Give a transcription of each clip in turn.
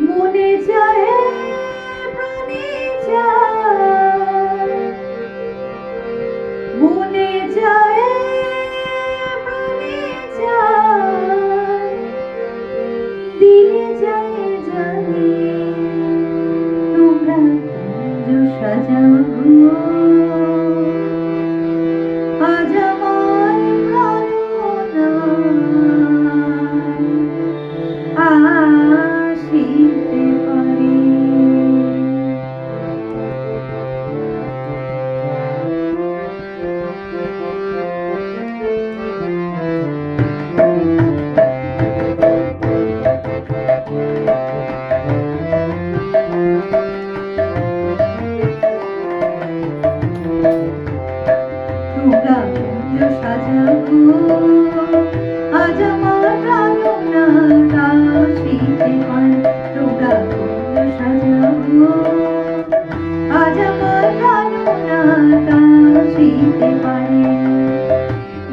মনে চায় প্রাণে চায়, মনে চায় প্রাণে চায়, দিলে যায় জানি তোমরা কুঞ্জ সাজাও আজ আমার প্রাণনায় আসিতে পারে। তোমরা কুঞ্জ সাজাও আজ আমার প্রাণনাটা আসিতে পারে। তোমরা কুঞ্জ সাজাও আজ আমার প্রাণনাটা আসিতে পারে।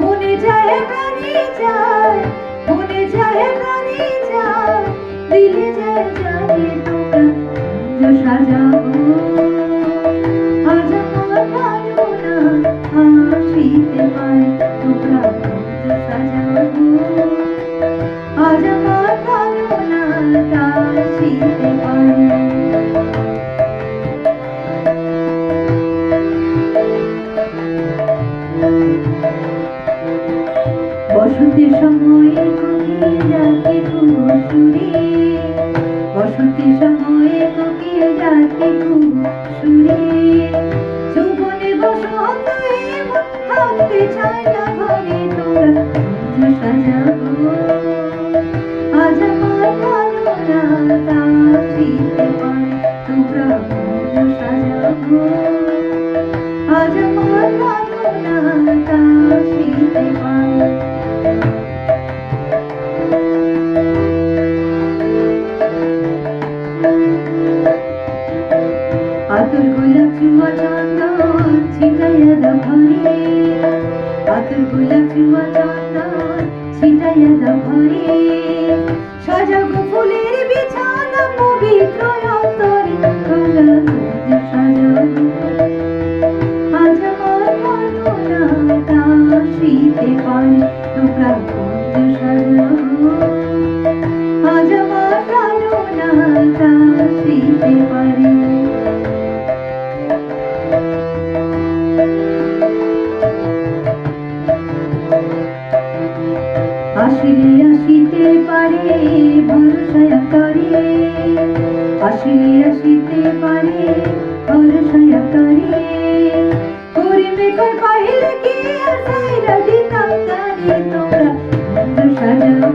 মনে যায় প্রাণে যায়, মনে যায় প্রাণে যায়, দিলে যায় জানি তোমরা কুঞ্জ সাজাও আজ আমার প্রাণনা আসিতে পারে। তোমরা কুঞ্জ সাজাও আজ আমার প্রাণনাটা আসিতে পারে। বসন্তের সময়ে কোকিল ডাকে কুহু সুরে, বসন্তের সময়ে কোকিল ডাকে কুহু সুরে। যৌবনে বসন্ত এমন থাকতে চায় না ঘরে। তোমরা কুঞ্জ সাজাও আজ আমার প্রাণনাটা আসিতে পারে। তোমরা কুঞ্জ সাজাও আজ আমার প্রাণনাটা আসিতে পারে। আতর গোলাপ চুয়া চন্দন ছিটাইয়া দাও ঘরে, আতর গোলাপ চুয়া চন্দন ছিটাইয়া দাও ঘরে। সাজাও গো ফুলের বিছানা পবিত্র অন্তরে। তোমরা কুঞ্জ সাজাও আজ আমার প্রাণনাটা আসিতে পারে। তোমরা কুঞ্জ সাজাও আজ আমার প্রাণনাটা আসিতে পারে। আসিলে আসিতে পারে ভরসায় করে, আসিলে আসিতে পারে ভরসায় করে। করিবে কই পাইলে কি আর সাইরা দিতাম তারে। তোমরা কুঞ্জ সাজাও